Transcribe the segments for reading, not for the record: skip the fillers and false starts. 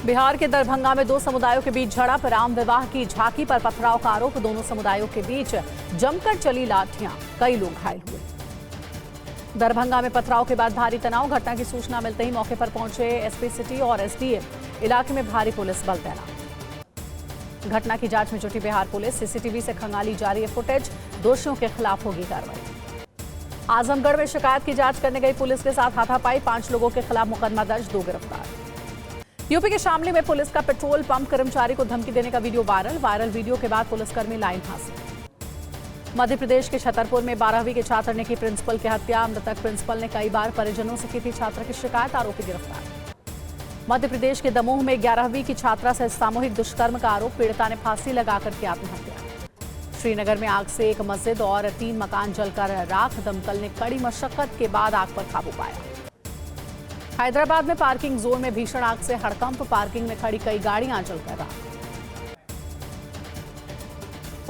बिहार के दरभंगा में दो समुदायों के बीच झड़प, राम विवाह की झांकी पर पथराव का आरोप। दोनों समुदायों के बीच जमकर चली लाठियां, कई लोग घायल हुए। दरभंगा में पथराव के बाद भारी तनाव, घटना की सूचना मिलते ही मौके पर पहुंचे एसपी सिटी और एसडीएम। इलाके में भारी पुलिस बल तैनात। घटना की जांच में जुटी बिहार पुलिस। सीसीटीवी से खंगाली जा रही है फुटेज, दोषियों के खिलाफ होगी कार्रवाई। आजमगढ़ में शिकायत की जांच करने गई पुलिस के साथ हाथापाई, 5 लोगों के खिलाफ मुकदमा दर्ज, 2 गिरफ्तार। यूपी के शामली में पुलिस का पेट्रोल पंप कर्मचारी को धमकी देने का वीडियो वायरल वीडियो के बाद पुलिसकर्मी लाइन हाजिर। मध्य प्रदेश के छतरपुर में 12वीं के छात्र ने की प्रिंसिपल की हत्या। मृतक प्रिंसिपल ने कई बार परिजनों से की थी छात्र की शिकायत, आरोपी गिरफ्तार। मध्य प्रदेश के दमोह में 11वीं की छात्रा से सामूहिक दुष्कर्म का आरोप, पीड़िता ने फांसी लगाकर की आत्महत्या। श्रीनगर में आग से एक मस्जिद और 3 मकान जलकर राख, दमकल ने कड़ी मशक्कत के बाद आग पर काबू पाया। हैदराबाद में पार्किंग जोन में भीषण आग से हड़कंप, पार्किंग में खड़ी कई गाड़ियां जलकर राख।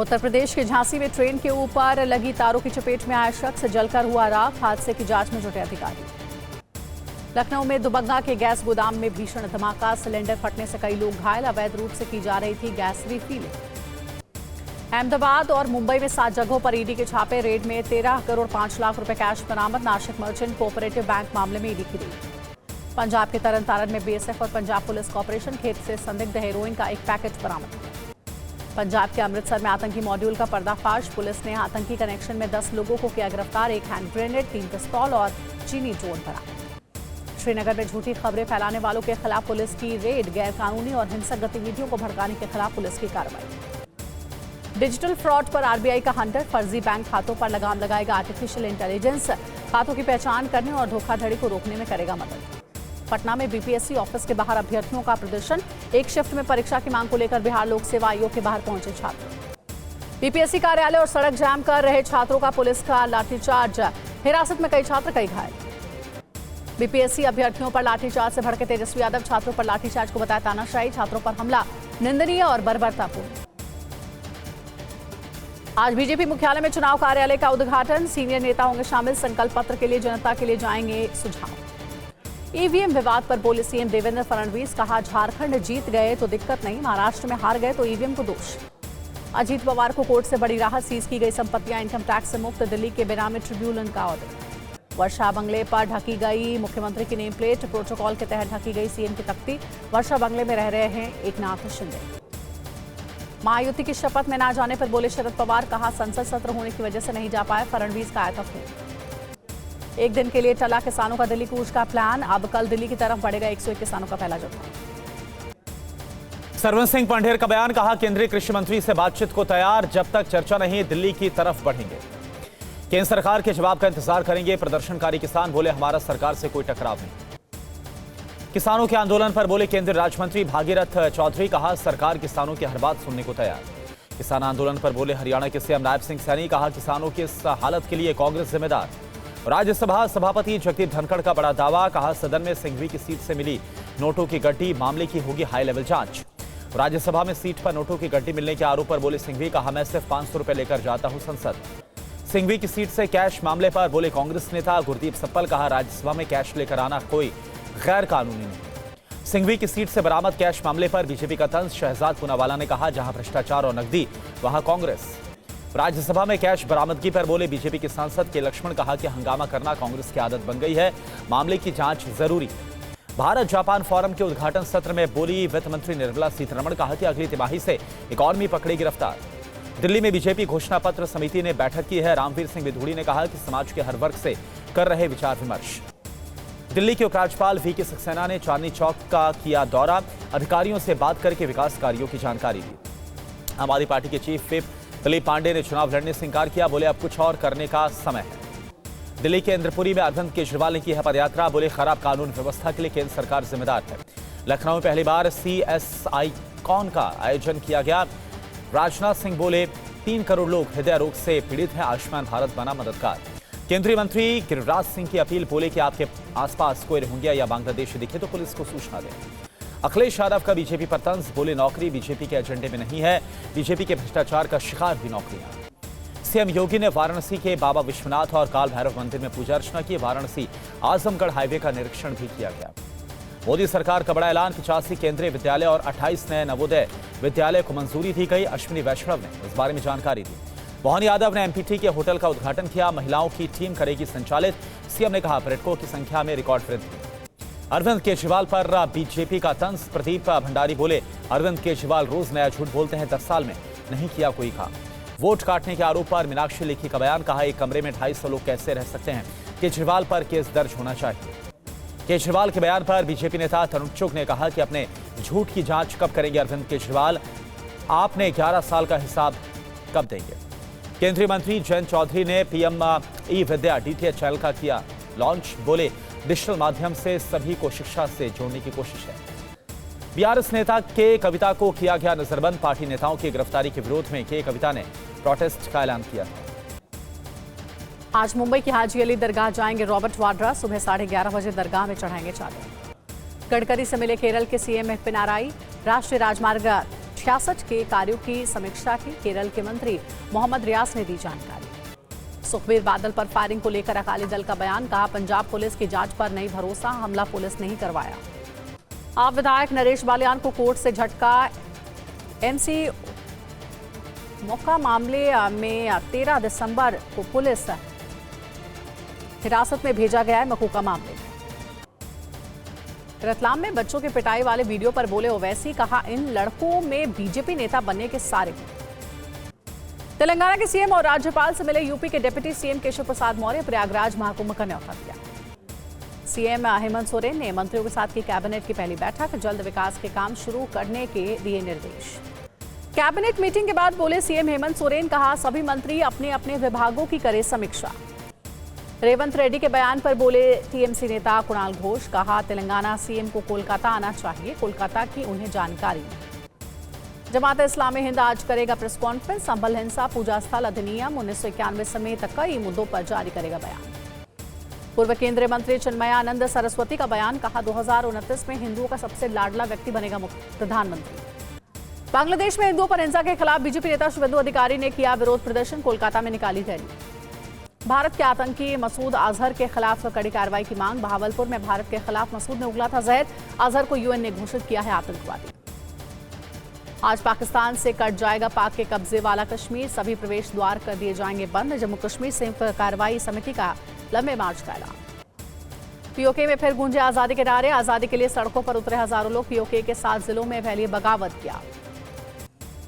उत्तर प्रदेश के झांसी में ट्रेन के ऊपर लगी तारों की चपेट में आया शख्स, जलकर हुआ राख, हादसे की जांच में जुटे अधिकारी। लखनऊ में दुबग्गा के गैस गोदाम में भीषण धमाका, सिलेंडर फटने से कई लोग घायल, अवैध रूप से की जा रही थी गैस रिफिलिंग। अहमदाबाद और मुंबई में 7 जगहों पर ईडी के छापे, रेड में 13 करोड़ 5 लाख रुपए कैश बरामद। नासिक मर्चेंट कोऑपरेटिव बैंक मामले में ईडी की रेड। पंजाब के तरन तारण में बीएसएफ और पंजाब पुलिस कॉर्पोरेशन खेत से संदिग्ध हेरोइन का एक पैकेट बरामद। पंजाब के अमृतसर में आतंकी मॉड्यूल का पर्दाफाश, पुलिस ने आतंकी कनेक्शन में 10 लोगों को किया गिरफ्तार, 1 हैंड ग्रेनेड, 3 पिस्तौल और चीनी ड्रोन बरामद। श्रीनगर में झूठी खबरें फैलाने वालों के खिलाफ पुलिस की रेड, गैरकानूनी और हिंसक गतिविधियों को भड़काने के खिलाफ पुलिस की कार्रवाई। डिजिटल फ्रॉड पर आरबीआई का हंटर, फर्जी बैंक खातों पर लगाम लगाएगा आर्टिफिशियल इंटेलिजेंस, खातों की पहचान करने और धोखाधड़ी को रोकने में करेगा मदद। पटना में बीपीएससी ऑफिस के बाहर अभ्यर्थियों का प्रदर्शन, एक शिफ्ट में परीक्षा की मांग को लेकर बिहार लोक सेवा आयोग के बाहर पहुंचे छात्र। बीपीएससी कार्यालय और सड़क जाम कर रहे छात्रों का पुलिस का लाठीचार्ज, हिरासत में कई छात्र, कई घायल। बीपीएससी अभ्यर्थियों पर लाठीचार्ज से भड़के तेजस्वी यादव, छात्रों पर लाठीचार्ज को बताया तानाशाही, छात्रों पर हमला निंदनीय और बर्बरतापूर्ण। आज बीजेपी मुख्यालय में चुनाव कार्यालय का उद्घाटन, सीनियर नेता होंगे शामिल, संकल्प पत्र के लिए जनता के लिए जाएंगे सुझाव। ईवीएम विवाद पर बोले सीएम देवेंद्र फडणवीस, कहा झारखंड जीत गए तो दिक्कत नहीं, महाराष्ट्र में हार गए तो ईवीएम को दोष। अजीत पवार को कोर्ट से बड़ी राहत, सीज की गई संपत्तियां इनकम टैक्स से मुक्त, दिल्ली के बेनामी ट्रिब्यूनल का ऑर्डर। वर्षा बंगले पर ढकी गई मुख्यमंत्री की नेम प्लेट, प्रोटोकॉल के तहत ढकी गई सीएम की तख्ती। वर्षा बंगले में रह रहे हैं एकनाथ शिंदे। महायुति की शपथ में ना जाने पर बोले शरद पवार, कहा संसद सत्र होने की वजह से नहीं जा पाए, फडणवीस का आया था फोन। एक दिन के लिए टला किसानों का दिल्ली कूच का प्लान, अब कल दिल्ली की तरफ बढ़ेगा 101 किसानों का पहला जत्था। सरवन सिंह पांडेर का बयान, कहा केंद्रीय कृषि मंत्री से बातचीत को तैयार, जब तक चर्चा नहीं दिल्ली की तरफ बढ़ेंगे। केंद्र सरकार के जवाब का इंतजार करेंगे। प्रदर्शनकारी किसान बोले हमारा सरकार से कोई टकराव नहीं। किसानों के आंदोलन पर बोले केंद्रीय राज्य मंत्री भागीरथ चौधरी, कहा सरकार किसानों की हर बात सुनने को तैयार। किसान आंदोलन पर बोले हरियाणा के सीएम नायब सिंह सैनी, कहा किसानों की इस हालत के लिए कांग्रेस जिम्मेदार। राज्यसभा सभापति जगदीप धनखड़ का बड़ा दावा, कहा सदन में सिंघवी की सीट से मिली नोटों की गड्डी, मामले की होगी हाई लेवल जांच। राज्यसभा में सीट पर नोटों की गड्डी मिलने के आरोप पर बोले सिंघवी, कहा मैं सिर्फ 500 रुपए लेकर जाता हूं संसद। सिंघवी की सीट से कैश मामले पर बोले कांग्रेस नेता गुरदीप सप्पल, कहा राज्यसभा में कैश लेकर आना कोई गैर कानूनी नहीं। सिंघवी की सीट से बरामद कैश मामले पर बीजेपी का तंज शहजाद पूनावाला ने कहा, जहां भ्रष्टाचार और नकदी वहां कांग्रेस। राज्यसभा में कैश बरामदगी पर बोले बीजेपी के सांसद के लक्ष्मण, कहा कि हंगामा करना कांग्रेस की आदत बन गई है, मामले की जांच जरूरी। भारत जापान फोरम के उद्घाटन सत्र में बोली वित्त मंत्री निर्मला सीतारमण, कहा कि अगली तिमाही से इकॉनमी पकड़ेगी रफ्तार। दिल्ली में बीजेपी घोषणा पत्र समिति ने बैठक की है। रामवीर सिंह विधूड़ी ने कहा कि समाज के हर वर्ग से कर रहे विचार विमर्श। दिल्ली के उपराज्यपाल वीके सक्सेना ने चांदनी चौक का किया दौरा, अधिकारियों से बात करके विकास कार्यों की जानकारी दी। आम आदमी पार्टी के चीफ व्हिप दिलीप पांडे ने चुनाव लड़ने से इंकार किया, बोले अब कुछ और करने का समय है। दिल्ली के इंद्रपुरी में अरविंद केजरीवाल ने की है पदयात्रा, बोले खराब कानून व्यवस्था के लिए केंद्र सरकार जिम्मेदार है। लखनऊ में पहली बार CSI कॉन का आयोजन किया गया। राजनाथ सिंह बोले 3 करोड़ लोग हृदय रोग से पीड़ित हैं, आयुष्मान भारत बना मददगार। केंद्रीय मंत्री गिरिराज सिंह की अपील, बोले कि आपके आसपास कोई रोहिंग्या या बांग्लादेशी दिखे तो पुलिस को सूचना दें। अखिलेश यादव का बीजेपी पर तंज, बोले नौकरी बीजेपी के एजेंडे में नहीं है, बीजेपी के भ्रष्टाचार का शिकार हुई नौकरियां। सीएम योगी ने वाराणसी के बाबा विश्वनाथ और काल भैरव मंदिर में पूजा अर्चना की। वाराणसी आजमगढ़ हाईवे का निरीक्षण भी किया गया। मोदी सरकार का बड़ा ऐलान, 85 केंद्रीय विद्यालय और 28 नए नवोदय विद्यालय को मंजूरी दी गई। अश्विनी वैष्णव ने इस बारे में जानकारी दी। मोहन यादव ने एमपीटी के होटल का उद्घाटन किया। महिलाओं की टीम करेगी संचालित। सीएम ने कहा, पर्यटकों की संख्या में रिकॉर्ड वृद्धि। अरविंद केजरीवाल पर बीजेपी का तंज। प्रदीप भंडारी बोले, अरविंद केजरीवाल रोज नया झूठ बोलते हैं, 10 साल में नहीं किया कोई काम। वोट काटने के आरोप पर मीनाक्षी लेखी का बयान, कहा एक कमरे में 250 लोग कैसे रह सकते हैं, केजरीवाल पर केस दर्ज होना चाहिए। केजरीवाल के बयान पर बीजेपी नेता तरुण चुग ने कहा कि अपने झूठ की जांच कब करेंगे अरविंद केजरीवाल, आपने 11 साल का हिसाब कब देंगे। केंद्रीय मंत्री जयंत चौधरी ने पीएम ई विद्या डीटीएच चैनल का किया लॉन्च। बोले, डिजिटल माध्यम से सभी को शिक्षा से जोड़ने की कोशिश है। बीआरएस नेता के कविता को किया गया नजरबंद। पार्टी नेताओं की गिरफ्तारी के विरोध में के कविता ने प्रोटेस्ट का ऐलान किया। आज मुंबई की हाजी अली दरगाह जाएंगे रॉबर्ट वाड्रा। सुबह 11:30 बजे दरगाह में चढ़ाएंगे चादर। गडकरी से मिले केरल के सीएम पिनाराई। राष्ट्रीय राजमार्ग 66 के कार्यों की समीक्षा की। केरल के मंत्री मोहम्मद रियाज ने दी जानकारी। सुखबीर बादल पर फायरिंग को लेकर अकाली दल का बयान, कहा पंजाब पुलिस की जांच पर नहीं भरोसा, हमला पुलिस ने ही करवाया। आप विधायक नरेश बालियान को कोर्ट से झटका। एमसी मौका मामले में 13 दिसंबर को पुलिस हिरासत में भेजा गया है। मकूका मामले में रतलाम में बच्चों की पिटाई वाले वीडियो पर बोले ओवैसी, कहा इन लड़कों में बीजेपी नेता बनने के सारे गुण। तेलंगाना के सीएम और राज्यपाल से मिले यूपी के डिप्टी सीएम केशव प्रसाद मौर्य। प्रयागराज महाकुंभ का न्योता दिया। सीएम हेमंत सोरेन ने मंत्रियों के साथ की कैबिनेट की पहली बैठक। जल्द विकास के काम शुरू करने के दिए निर्देश। कैबिनेट मीटिंग के बाद बोले सीएम हेमंत सोरेन, कहा सभी मंत्री अपने अपने विभागों की करें समीक्षा। रेवंत रेड्डी के बयान पर बोले टीएमसी नेता कुणाल घोष, कहा तेलंगाना सीएम को कोलकाता आना चाहिए, कोलकाता की उन्हें जानकारी नहीं। जमात इस्लामी हिंद आज करेगा प्रेस कॉन्फ्रेंस। संभल हिंसा, पूजा स्थल अधिनियम 1991 समेत कई मुद्दों पर जारी करेगा बयान। पूर्व केंद्रीय मंत्री चिन्मयानंद सरस्वती का बयान, कहा 2029 में हिंदुओं का सबसे लाडला व्यक्ति बनेगा प्रधानमंत्री। बांग्लादेश में हिंदुओं पर हिंसा के खिलाफ बीजेपी नेता शुभेंदु अधिकारी ने किया विरोध प्रदर्शन। कोलकाता में निकाली रैली। भारत के आतंकी मसूद अजहर के खिलाफ कड़ी कार्रवाई की मांग। बहावलपुर में भारत के खिलाफ मसूद ने उगला था जहर। अजहर को यूएन ने घोषित किया है आतंकवादी। आज पाकिस्तान से कट जाएगा पाक के कब्जे वाला कश्मीर। सभी प्रवेश द्वार कर दिए जाएंगे बंद। जम्मू कश्मीर संयुक्त कार्रवाई समिति का लंबे मार्च का ऐलान। पीओके में फिर गूंजे आजादी के नारे। आजादी के लिए सड़कों पर उतरे हजारों लोग। पीओके के 7 जिलों में फैली बगावत किया।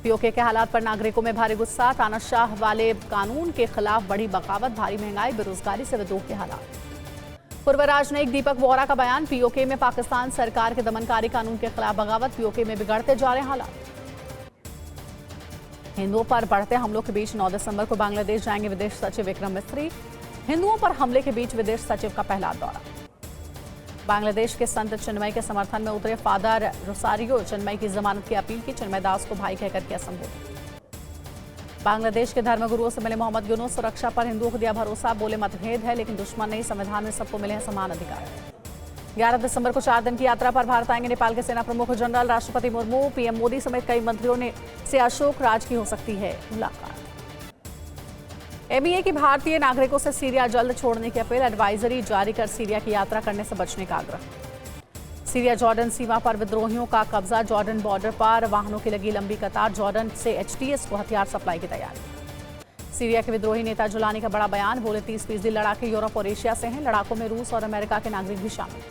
पीओके के हालात पर नागरिकों में भारी गुस्सा। तानाशाह वाले कानून के खिलाफ बड़ी बगावत। भारी महंगाई, बेरोजगारी से विद्रोह के हालात। पूर्व राजनयिक दीपक वोरा का बयान, पीओके में पाकिस्तान सरकार के दमनकारी कानून के खिलाफ बगावत। पीओके में बिगड़ते जा रहे हालात। हिंदुओं पर बढ़ते हमलों के बीच 9 दिसंबर को बांग्लादेश जाएंगे विदेश सचिव विक्रम मिस्त्री। हिंदुओं पर हमले के बीच विदेश सचिव का पहला दौरा। बांग्लादेश के संत चिन्मय के समर्थन में उतरे फादर रोसारियो। चिन्मय की जमानत की अपील की। चिन्मय दास को भाई कहकर किया संबोधित। बांग्लादेश के धर्मगुरुओं से मिले मोहम्मद यूनुस। सुरक्षा पर हिंदुओं को दिया भरोसा। बोले मतभेद है लेकिन दुश्मन नहीं, संविधान में सबको मिले हैं समान अधिकार। 11 दिसंबर को 4 दिन की यात्रा पर भारत आएंगे नेपाल के सेना प्रमुख जनरल राष्ट्रपति मुर्मू। पीएम मोदी समेत कई मंत्रियों से अशोक राज की हो सकती है मुलाकात। एमईए की भारतीय नागरिकों से सीरिया जल्द छोड़ने की अपील। एडवाइजरी जारी कर सीरिया की यात्रा करने से बचने का आग्रह। सीरिया जॉर्डन सीमा पर विद्रोहियों का कब्जा। जॉर्डन बॉर्डर पर वाहनों की लगी लंबी कतार। जॉर्डन से एचटीएस को हथियार सप्लाई की तैयारी। सीरिया के विद्रोही नेता जुलानी का बड़ा बयान। बोले 30% लड़ाके यूरोप और एशिया से हैं। लड़ाकों में रूस और अमेरिका के नागरिक भी शामिल।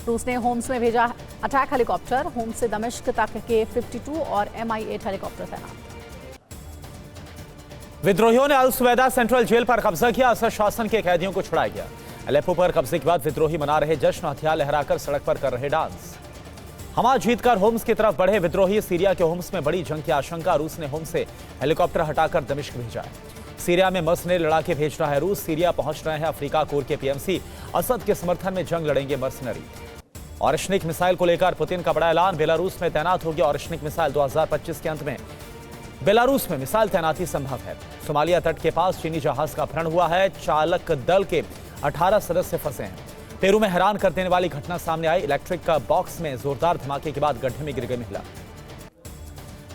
रूस ने होम्स में भेजा अटैक हेलीकॉप्टर। होम्स से दमिश्क तक के 52 और MI-8 हेलीकॉप्टर तैनात। विद्रोहियों ने अल सुवैदा सेंट्रल जेल पर कब्जा किया। असद शासन के कैदियों को छुड़ाया गया। अलेप्पो पर कब्जे के बाद विद्रोही मना रहे जश्न। हथियार लहराकर सड़क पर कर रहे डांस। हमा जीतकर होम्स की तरफ बढ़े विद्रोही। सीरिया के होम्स में बड़ी जंग की आशंका। रूस ने होम्स से हेलीकॉप्टर हटाकर दमिश्क भेजा है। सीरिया में मर्सनरी लड़ाके भेज रहा है रूस। सीरिया पहुंच रहे हैं अफ्रीका कोर के पीएमसी। असद के समर्थन में जंग लड़ेंगे मर्सनरी। ऑरिशनिक मिसाइल को लेकर पुतिन का बड़ा ऐलान। बेलारूस में तैनात होगी ऑरिशनिक मिसाइल। 2025 के अंत में बेलारूस में मिसाइल तैनाती संभव है। सोमालिया तट के पास चीनी जहाज का अपहरण हुआ है। चालक दल के 18 सदस्य फंसे हैं। पेरू में हैरान कर देने वाली घटना सामने आई। इलेक्ट्रिक बॉक्स में जोरदार धमाके के बाद गड्ढे में गिर गई महिला।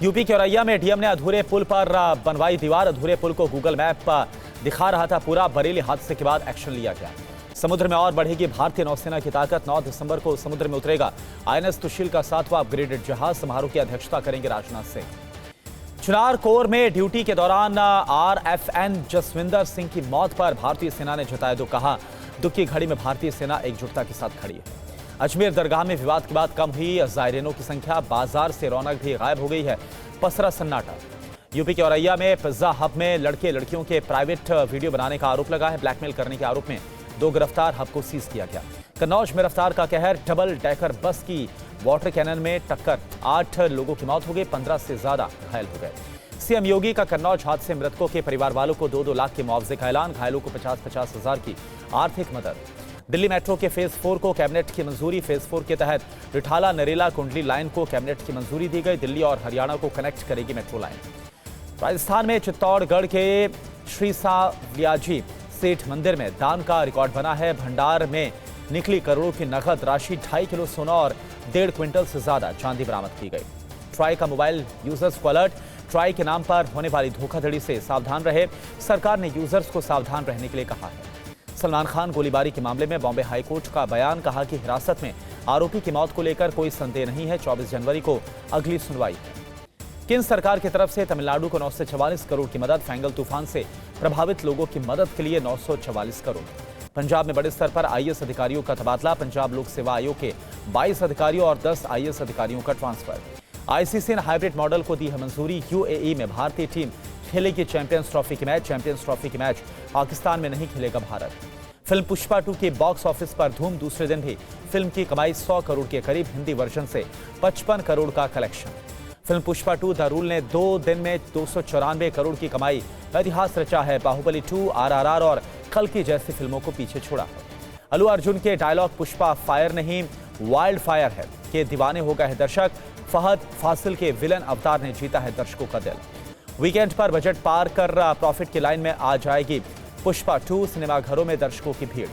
यूपी के औरैया में डीएम ने अधूरे पुल पर बनवाई दीवार। अधूरे पुल को गूगल मैप दिखा रहा था पूरा। बरेली हादसे के बाद एक्शन लिया गया। समुद्र में और बढ़ेगी भारतीय नौसेना की ताकत। 9 दिसंबर को समुद्र में उतरेगा INS सुशील का 7वां अपग्रेडेड जहाज। समारोह की अध्यक्षता करेंगे राजनाथ सिंह। चिनार कोर में ड्यूटी के दौरान RFN जसविंदर सिंह की मौत पर भारतीय सेना ने जताया दुख। कहा, दुख की घड़ी में भारतीय सेना एकजुटता के साथ खड़ी है। अजमेर दरगाह में विवाद के बाद कम हुई जायरीनों की संख्या। बाजार से रौनक भी गायब हो गई है। पसरा सन्नाटा। यूपी के औरैया में पिज्जा हब में लड़के लड़कियों के प्राइवेट वीडियो बनाने का आरोप लगा है। ब्लैकमेल करने के आरोप में 2 गिरफ्तार, हब को सीज किया गया। कन्नौज में रफ्तार का कहर। डबल डेकर बस की वाटर कैनन में टक्कर। 8 लोगों की मौत हो गई, 15 से ज्यादा घायल हो गए। सीएम योगी का कन्नौज हादसे मृतकों के परिवार वालों को 2-2 लाख के मुआवजे का ऐलान। घायलों को 50-50 हजार की आर्थिक मदद। दिल्ली मेट्रो के फेज 4 को कैबिनेट की मंजूरी। फेज 4 के तहत रिठाला नरेला कुंडली लाइन को कैबिनेट की मंजूरी दी गई। दिल्ली और हरियाणा को कनेक्ट करेगी मेट्रो लाइन। राजस्थान में चित्तौड़गढ़ के श्री सावलियाजी सेठ मंदिर में दान का रिकॉर्ड बना है। भंडार में निकली करोड़ों की नकद राशि। 2.5 किलो सोना और 1.5 क्विंटल से ज्यादा चांदी बरामद की गई। ट्राई का मोबाइल यूजर्स को अलर्ट। ट्राई के नाम पर होने वाली धोखाधड़ी से सावधान रहे। सरकार ने यूजर्स को सावधान रहने के लिए कहा है। सलमान खान गोलीबारी के मामले में बॉम्बे हाईकोर्ट का बयान। कहा कि हिरासत में आरोपी की मौत को लेकर कोई संदेह नहीं है। 24 जनवरी को अगली सुनवाई है। केंद्र सरकार की तरफ से तमिलनाडु को 944 करोड़ की मदद। फैंगल तूफान से प्रभावित लोगों की मदद के लिए 944 करोड़। पंजाब में बड़े स्तर पर IAS अधिकारियों का तबादला। पंजाब लोक सेवा आयोग के 22 अधिकारियों और 10 IAS अधिकारियों का ट्रांसफर। ICC ने हाइब्रिड मॉडल को दी है मंजूरी। UAE में भारतीय टीम खेलेगी चैंपियंस ट्रॉफी की मैच। चैंपियंस ट्रॉफी की मैच पाकिस्तान में नहीं खेलेगा भारत। फिल्म पुष्पा 2 की बॉक्स ऑफिस पर धूम। दूसरे दिन भी फिल्म की कमाई 100 करोड़ के करीब। हिंदी वर्जन से 55 करोड़ का collection. Film Pushpa 2 the rule ने 2 दिन में 294 करोड़ की कमाई इतिहास रचा है। बाहुबली 2, RRR और कल्कि जैसी फिल्मों को पीछे छोड़ा है। अल्लू अर्जुन के डायलॉग पुष्पा फायर नहीं वाइल्ड फायर है के दीवाने हो गए हैं दर्शक। फहद फासिल के विलन अवतार ने जीता है दर्शकों का दिल। वीकेंड पर बजट पार कर प्रॉफिट की लाइन में आ जाएगी पुष्पा 2। सिनेमाघरों में दर्शकों की भीड़।